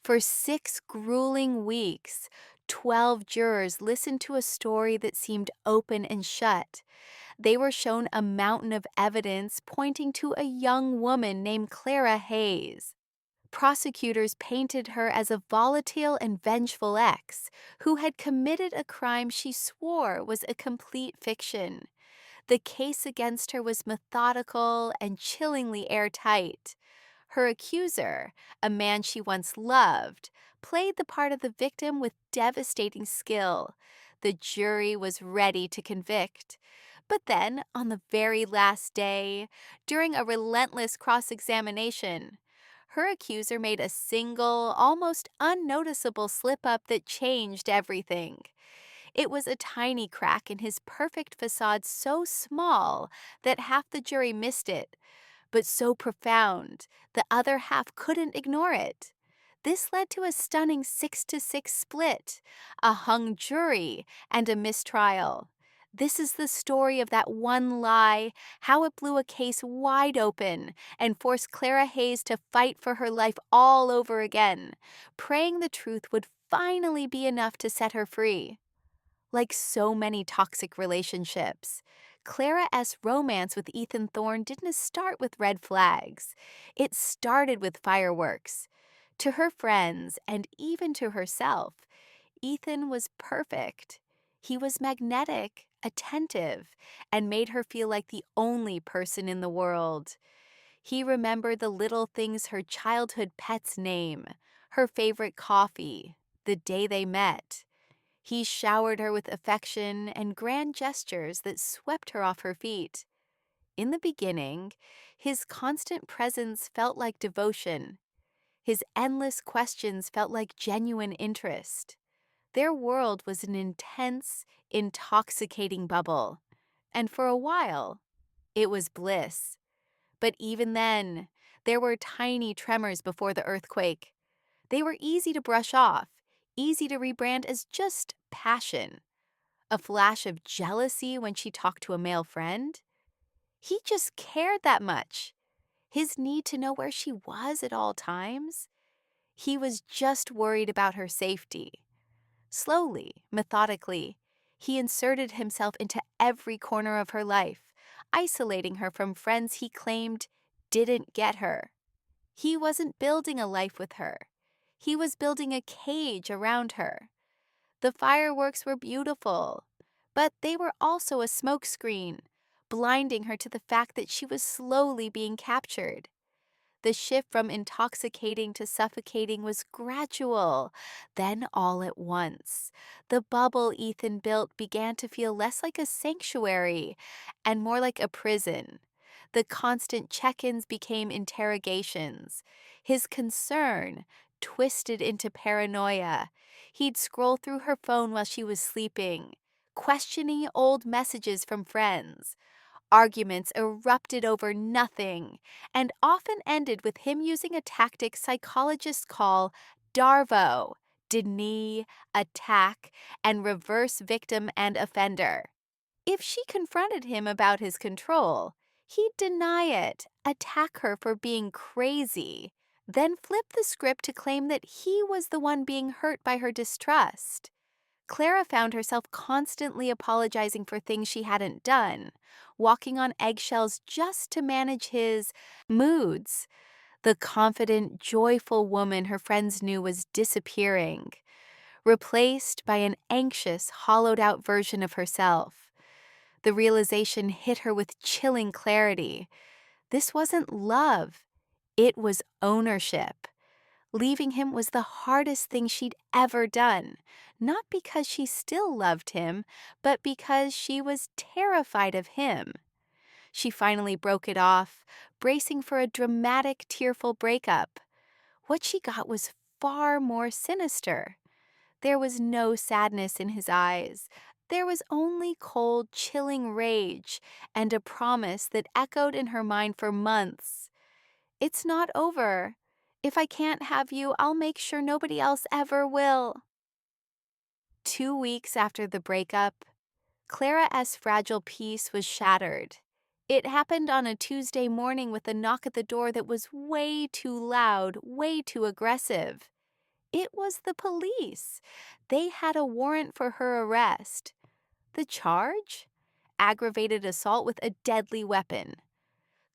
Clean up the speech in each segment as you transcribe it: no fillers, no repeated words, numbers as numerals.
For 6 grueling weeks, 12 jurors listened to a story that seemed open and shut. They were shown a mountain of evidence pointing to a young woman named Clara Hayes. Prosecutors painted her as a volatile and vengeful ex who had committed a crime she swore was a complete fiction. The case against her was methodical and chillingly airtight. Her accuser, a man she once loved, played the part of the victim with devastating skill. The jury was ready to convict. But then, on the very last day, during a relentless cross examination, her accuser made a single, almost unnoticeable slip up that changed everything. It was a tiny crack in his perfect facade, so small that half the jury missed it, but so profound the other half couldn't ignore it. This led to a stunning 6-6 split, a hung jury, and a mistrial. This is the story of that one lie, how it blew a case wide open and forced Clara Hayes to fight for her life all over again, praying the truth would finally be enough to set her free. Like so many toxic relationships, Clara S. romance with Ethan Thorne didn't start with red flags. It started with fireworks. To her friends, and even to herself, Ethan was perfect. He was magnetic, attentive, and made her feel like the only person in the world. He remembered the little things, her childhood pet's name, her favorite coffee, the day they met. He showered her with affection and grand gestures that swept her off her feet. In the beginning, his constant presence felt like devotion. His endless questions felt like genuine interest. Their world was an intense, intoxicating bubble. And for a while, it was bliss. But even then, there were tiny tremors before the earthquake. They were easy to brush off, easy to rebrand as just passion. A flash of jealousy when she talked to a male friend? He just cared that much. His need to know where she was at all times? He was just worried about her safety. Slowly, methodically, he inserted himself into every corner of her life, isolating her from friends he claimed didn't get her. He wasn't building a life with her. He was building a cage around her. The fireworks were beautiful, but they were also a smokescreen, blinding her to the fact that she was slowly being captured. The shift from intoxicating to suffocating was gradual, then all at once. The bubble Ethan built began to feel less like a sanctuary and more like a prison. The constant check-ins became interrogations. His concern twisted into paranoia. He'd scroll through her phone while she was sleeping, questioning old messages from friends. Arguments erupted over nothing and often ended with him using a tactic psychologists call DARVO, deny, attack, and reverse victim and offender. If she confronted him about his control, he'd deny it, attack her for being crazy, then flip the script to claim that he was the one being hurt by her distrust. Clara found herself constantly apologizing for things she hadn't done, walking on eggshells just to manage his moods. The confident, joyful woman her friends knew was disappearing, replaced by an anxious, hollowed-out version of herself. The realization hit her with chilling clarity. This wasn't love, it was ownership. Leaving him was the hardest thing she'd ever done, not because she still loved him, but because she was terrified of him. She finally broke it off, bracing for a dramatic, tearful breakup. What she got was far more sinister. There was no sadness in his eyes. There was only cold, chilling rage and a promise that echoed in her mind for months. "It's not over. If I can't have you, I'll make sure nobody else ever will." 2 weeks after the breakup, Clara S. fragile peace was shattered. It happened on a Tuesday morning with a knock at the door that was way too loud, way too aggressive. It was the police. They had a warrant for her arrest. The charge? Aggravated assault with a deadly weapon.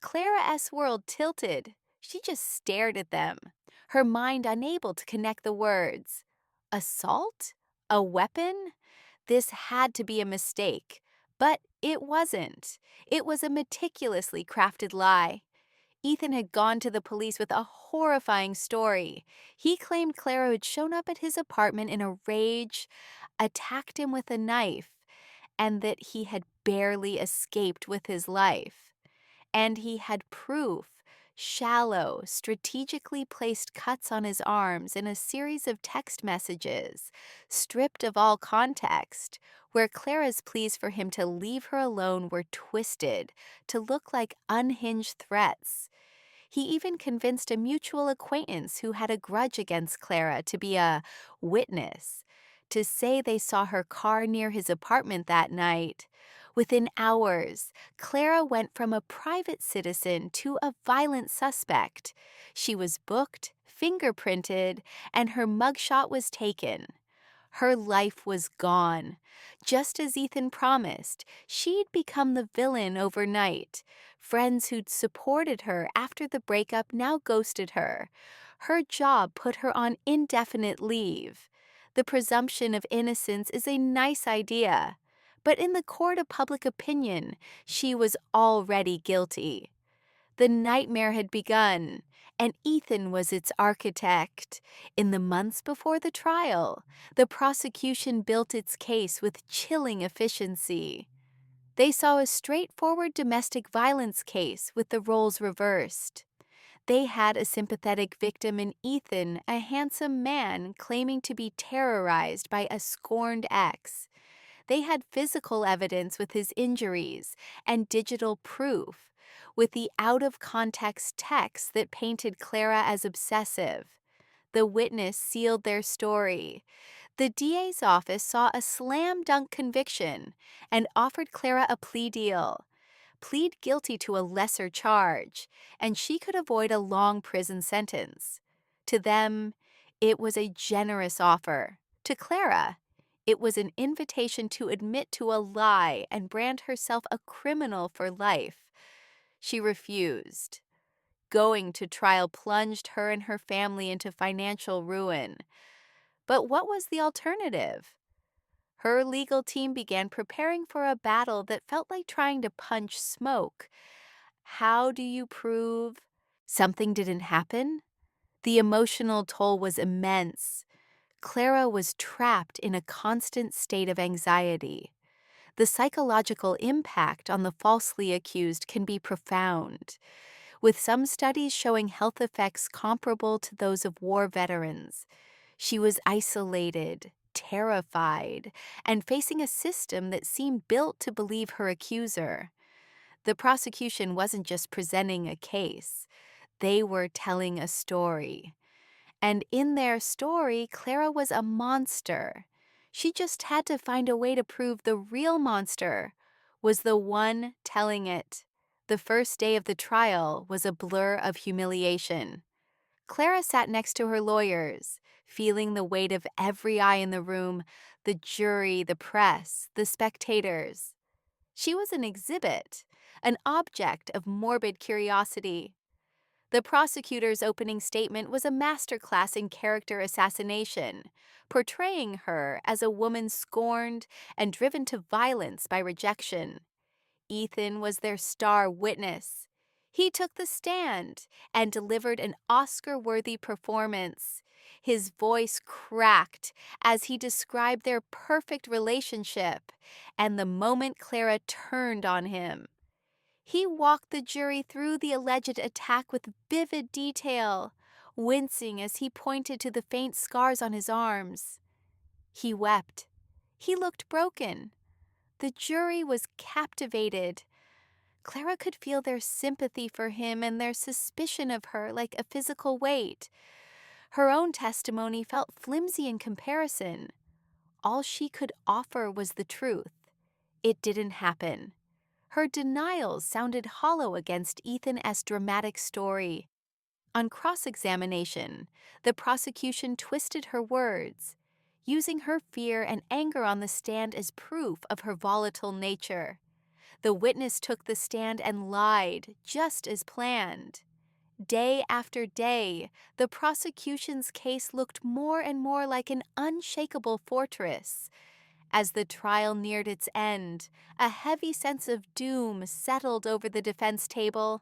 Clara S. World tilted. She just stared at them, her mind unable to connect the words. Assault? A weapon? This had to be a mistake. But it wasn't. It was a meticulously crafted lie. Ethan had gone to the police with a horrifying story. He claimed Clara had shown up at his apartment in a rage, attacked him with a knife, and that he had barely escaped with his life. And he had proof, shallow, strategically placed cuts on his arms in a series of text messages, stripped of all context, where Clara's pleas for him to leave her alone were twisted to look like unhinged threats. He even convinced a mutual acquaintance who had a grudge against Clara to be a witness, to say they saw her car near his apartment that night. Within hours, Clara went from a private citizen to a violent suspect. She was booked, fingerprinted, and her mugshot was taken. Her life was gone. Just as Ethan promised, she'd become the villain overnight. Friends who'd supported her after the breakup now ghosted her. Her job put her on indefinite leave. The presumption of innocence is a nice idea, but in the court of public opinion, she was already guilty. The nightmare had begun, and Ethan was its architect. In the months before the trial, the prosecution built its case with chilling efficiency. They saw a straightforward domestic violence case with the roles reversed. They had a sympathetic victim in Ethan, a handsome man claiming to be terrorized by a scorned ex. They had physical evidence with his injuries and digital proof, with the out-of-context text that painted Clara as obsessive. The witness sealed their story. The DA's office saw a slam-dunk conviction and offered Clara a plea deal. Plead guilty to a lesser charge, and she could avoid a long prison sentence. To them, it was a generous offer. To Clara, it was an invitation to admit to a lie and brand herself a criminal for life. She refused. Going to trial plunged her and her family into financial ruin. But what was the alternative? Her legal team began preparing for a battle that felt like trying to punch smoke. How do you prove something didn't happen? The emotional toll was immense. Clara was trapped in a constant state of anxiety. The psychological impact on the falsely accused can be profound, with some studies showing health effects comparable to those of war veterans. She was isolated, terrified, and facing a system that seemed built to believe her accuser. The prosecution wasn't just presenting a case, they were telling a story. And in their story, Clara was a monster. She just had to find a way to prove the real monster was the one telling it. The first day of the trial was a blur of humiliation. Clara sat next to her lawyers, feeling the weight of every eye in the room, the jury, the press, the spectators. She was an exhibit, an object of morbid curiosity. The prosecutor's opening statement was a masterclass in character assassination, portraying her as a woman scorned and driven to violence by rejection. Ethan was their star witness. He took the stand and delivered an Oscar-worthy performance. His voice cracked as he described their perfect relationship and the moment Clara turned on him. He walked the jury through the alleged attack with vivid detail, wincing as he pointed to the faint scars on his arms. He wept. He looked broken. The jury was captivated. Clara could feel their sympathy for him and their suspicion of her like a physical weight. Her own testimony felt flimsy in comparison. All she could offer was the truth. It didn't happen. Her denials sounded hollow against Ethan S. dramatic story. On cross-examination, the prosecution twisted her words, using her fear and anger on the stand as proof of her volatile nature. The witness took the stand and lied, just as planned. Day after day, the prosecution's case looked more and more like an unshakable fortress. As the trial neared its end, a heavy sense of doom settled over the defense table.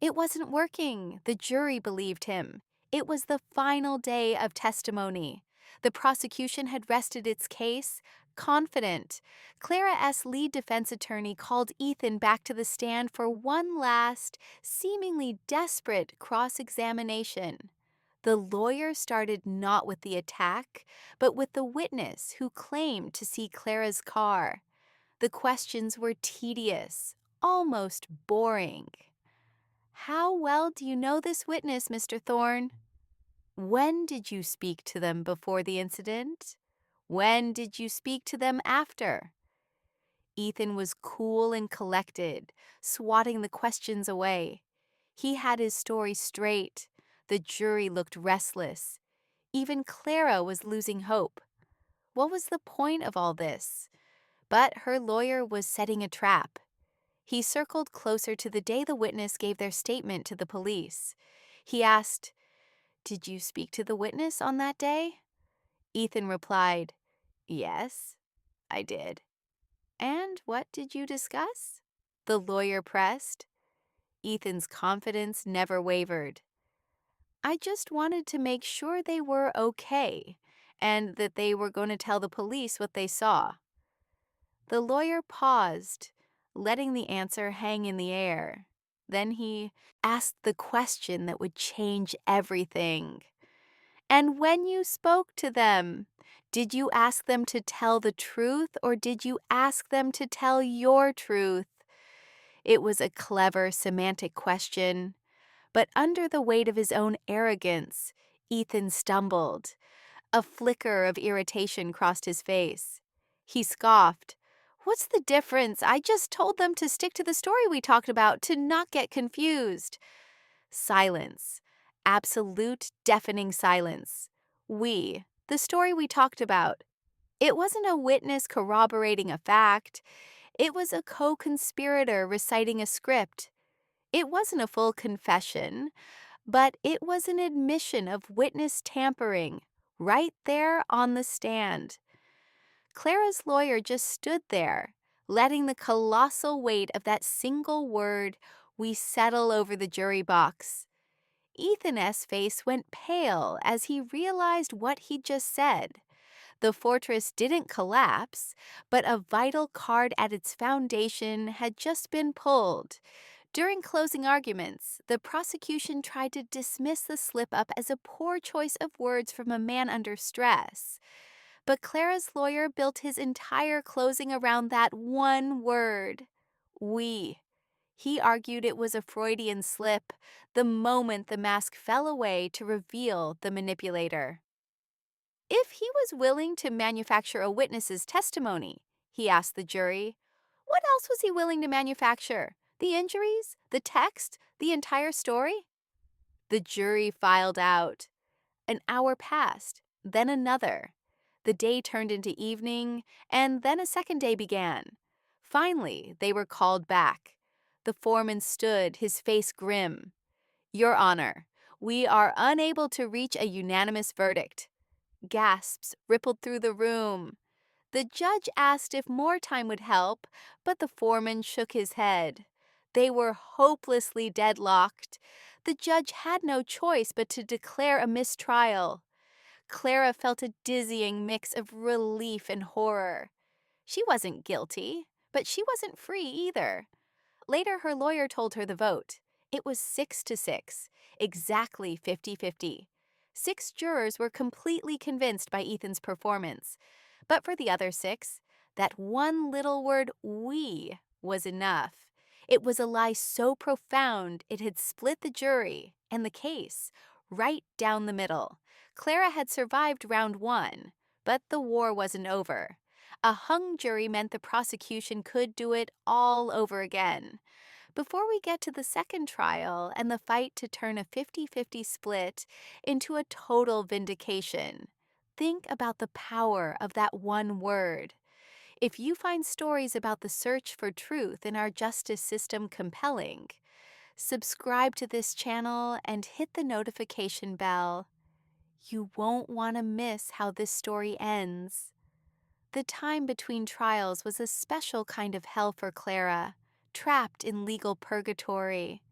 It wasn't working, the jury believed him. It was the final day of testimony. The prosecution had rested its case, confident. Clara S. lead defense attorney called Ethan back to the stand for one last, seemingly desperate cross-examination. The lawyer started not with the attack, but with the witness who claimed to see Clara's car. The questions were tedious, almost boring. How well do you know this witness, Mr. Thorne? When did you speak to them before the incident? When did you speak to them after? Ethan was cool and collected, swatting the questions away. He had his story straight. The jury looked restless. Even Clara was losing hope. What was the point of all this? But her lawyer was setting a trap. He circled closer to the day the witness gave their statement to the police. He asked, "Did you speak to the witness on that day?" Ethan replied, "Yes, I did." "And what did you discuss?" the lawyer pressed. Ethan's confidence never wavered. "I just wanted to make sure they were okay and that they were going to tell the police what they saw." The lawyer paused, letting the answer hang in the air. Then he asked the question that would change everything. "And when you spoke to them, did you ask them to tell the truth or did you ask them to tell your truth?" It was a clever semantic question, but under the weight of his own arrogance, Ethan stumbled. A flicker of irritation crossed his face. He scoffed. "What's the difference? I just told them to stick to the story we talked about, to not get confused." Silence. Absolute, deafening silence. The story we talked about. It wasn't a witness corroborating a fact. It was a co-conspirator reciting a script. It wasn't a full confession, but it was an admission of witness tampering, right there on the stand. Clara's lawyer just stood there, letting the colossal weight of that single word "we" settle over the jury box. Ethan's face went pale as he realized what he'd just said. The fortress didn't collapse, but a vital card at its foundation had just been pulled. During closing arguments, the prosecution tried to dismiss the slip-up as a poor choice of words from a man under stress. But Clara's lawyer built his entire closing around that one word, "we." He argued it was a Freudian slip the moment the mask fell away to reveal the manipulator. If he was willing to manufacture a witness's testimony, he asked the jury, what else was he willing to manufacture? The injuries? The text? The entire story? The jury filed out. An hour passed, then another. The day turned into evening, and then a second day began. Finally, they were called back. The foreman stood, his face grim. "Your Honor, we are unable to reach a unanimous verdict." Gasps rippled through the room. The judge asked if more time would help, but the foreman shook his head. They were hopelessly deadlocked. The judge had no choice but to declare a mistrial. Clara felt a dizzying mix of relief and horror. She wasn't guilty, but she wasn't free either. Later, her lawyer told her the vote. It was 6-6, exactly 50-50. 6 jurors were completely convinced by Ethan's performance. But for the other 6, that one little word, "we," was enough. It was a lie so profound it had split the jury and the case right down the middle. Clara had survived round 1, but the war wasn't over. A hung jury meant the prosecution could do it all over again. Before we get to the second trial and the fight to turn a 50-50 split into a total vindication, think about the power of that one word. If you find stories about the search for truth in our justice system compelling, subscribe to this channel and hit the notification bell. You won't want to miss how this story ends. The time between trials was a special kind of hell for Clara, trapped in legal purgatory.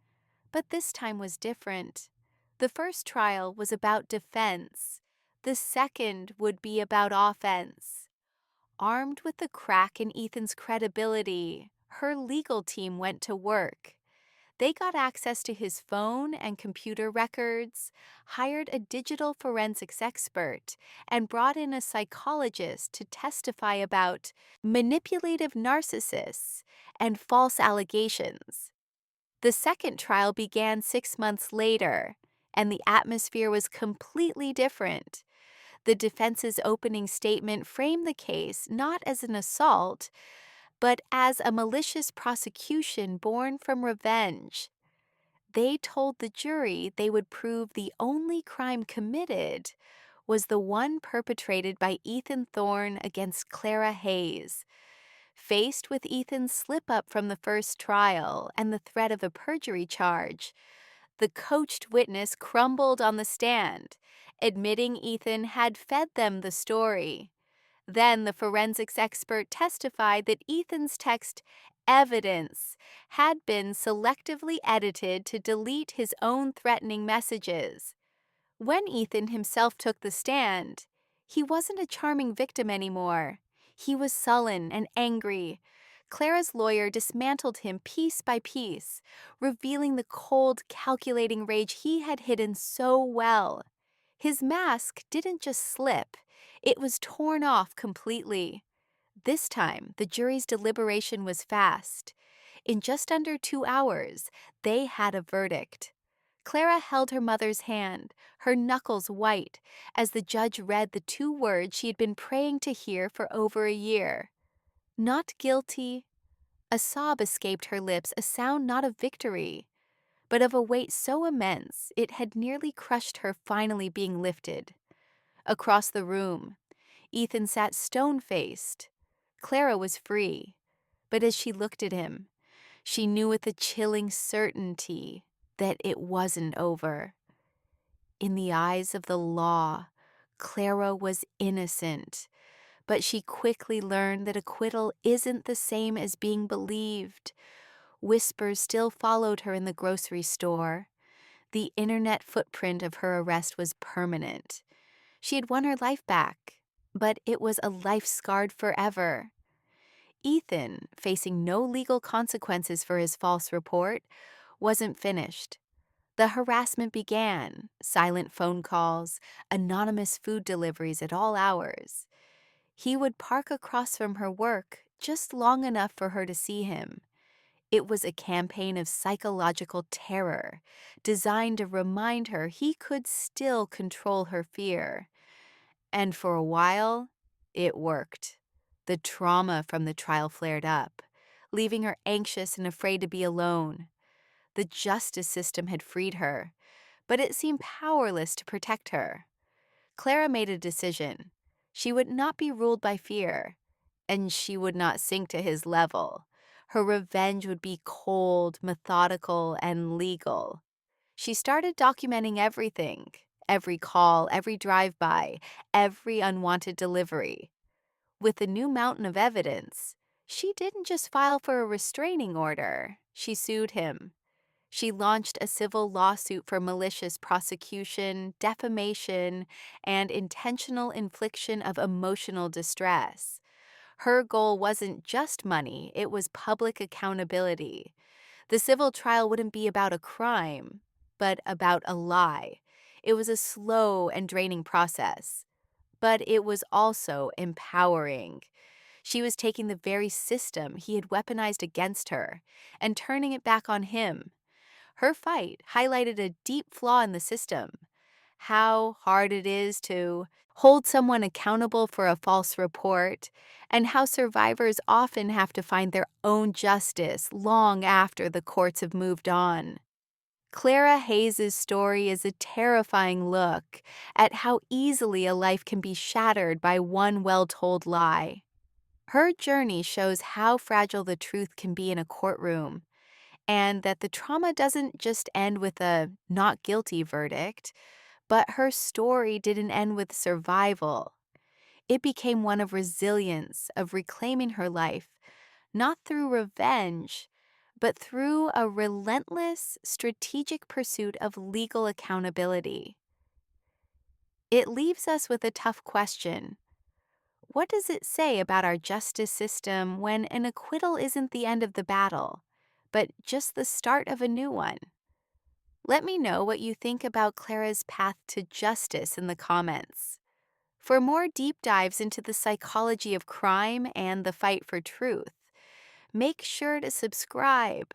But this time was different. The first trial was about defense. The second would be about offense. Armed with the crack in Ethan's credibility, her legal team went to work. They got access to his phone and computer records, hired a digital forensics expert, and brought in a psychologist to testify about manipulative narcissists and false allegations. The second trial began 6 months later, and the atmosphere was completely different. The defense's opening statement framed the case not as an assault, but as a malicious prosecution born from revenge. They told the jury they would prove the only crime committed was the one perpetrated by Ethan Thorne against Clara Hayes. Faced with Ethan's slip-up from the first trial and the threat of a perjury charge, the coached witness crumbled on the stand, admitting Ethan had fed them the story. Then the forensics expert testified that Ethan's text evidence had been selectively edited to delete his own threatening messages. When Ethan himself took the stand, he wasn't a charming victim anymore. He was sullen and angry. Clara's lawyer dismantled him piece by piece, revealing the cold, calculating rage he had hidden so well. His mask didn't just slip, it was torn off completely. This time, the jury's deliberation was fast. In just under 2 hours, they had a verdict. Clara held her mother's hand, her knuckles white, as the judge read the two words she had been praying to hear for over a year. Not guilty. A sob escaped her lips, a sound not of victory, but of a weight so immense it had nearly crushed her finally being lifted. Across the room, Ethan sat stone-faced. Clara was free, but as she looked at him, she knew with a chilling certainty that it wasn't over. In the eyes of the law, Clara was innocent, but she quickly learned that acquittal isn't the same as being believed. Whispers still followed her in the grocery store. The internet footprint of her arrest was permanent. She had won her life back, but it was a life scarred forever. Ethan, facing no legal consequences for his false report, wasn't finished. The harassment began, silent phone calls, anonymous food deliveries at all hours. He would park across from her work just long enough for her to see him. It was a campaign of psychological terror, designed to remind her he could still control her fear. And for a while, it worked. The trauma from the trial flared up, leaving her anxious and afraid to be alone. The justice system had freed her, but it seemed powerless to protect her. Clara made a decision. She would not be ruled by fear, and she would not sink to his level. Her revenge would be cold, methodical, and legal. She started documenting everything, every call, every drive-by, every unwanted delivery. With the new mountain of evidence, she didn't just file for a restraining order, she sued him. She launched a civil lawsuit for malicious prosecution, defamation, and intentional infliction of emotional distress. Her goal wasn't just money, it was public accountability. The civil trial wouldn't be about a crime, but about a lie. It was a slow and draining process, but it was also empowering. She was taking the very system he had weaponized against her and turning it back on him. Her fight highlighted a deep flaw in the system: how hard it is to hold someone accountable for a false report, and how survivors often have to find their own justice long after the courts have moved on. Clara Hayes' story is a terrifying look at how easily a life can be shattered by one well-told lie. Her journey shows how fragile the truth can be in a courtroom, and that the trauma doesn't just end with a not guilty verdict, but her story didn't end with survival. It became one of resilience, of reclaiming her life, not through revenge, but through a relentless, strategic pursuit of legal accountability. It leaves us with a tough question. What does it say about our justice system when an acquittal isn't the end of the battle, but just the start of a new one? Let me know what you think about Clara's path to justice in the comments. For more deep dives into the psychology of crime and the fight for truth, make sure to subscribe.